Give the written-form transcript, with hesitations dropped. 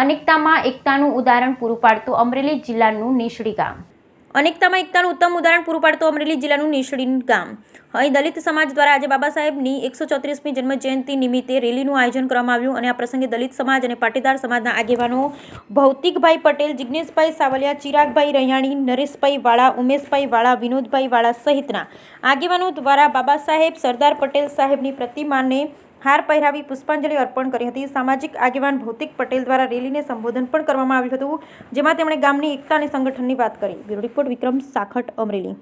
અનેકતામાં એકતાનું ઉદાહરણ પૂરું પાડતું અમરેલી જિલ્લાનું નીશડી ગામ. અનેકતામાં એકતાનું ઉત્તમ ઉદાહરણ પૂરું પાડતું અમરેલી જિલ્લાનું નીશડી ગામ. અહીં દલિત સમાજ દ્વારા આજે બાબા સાહેબની 134મી જન્મ જયંતિ નિમિત્તે રેલીનું આયોજન કરવામાં આવ્યું અને આ પ્રસંગે દલિત સમાજ અને પાટીદાર સમાજના આગેવાનો ભૌતિકભાઈ પટેલ, જિજ્ઞેશભાઈ સાવલિયા, ચિરાગભાઈ રૈયાણી, નરેશભાઈ વાળા, ઉમેશભાઈ વાળા, વિનોદભાઈ વાળા સહિતના આગેવાનો દ્વારા બાબા સાહેબ સરદાર પટેલ સાહેબની પ્રતિમાને હાર પહેરાવી પુષ્પાંજલિ અર્પણ કરી હતી. સામાજિક આગેવાન ભૌતિક પટેલ દ્વારા રેલીને સંબોધન પણ કરવામાં આવ્યું હતું, જેમાં તેમણે ગામની એકતા અને સંગઠનની વાત કરી. બ્યુરો રિપોર્ટ વિક્રમ સાખટ, અમરેલી.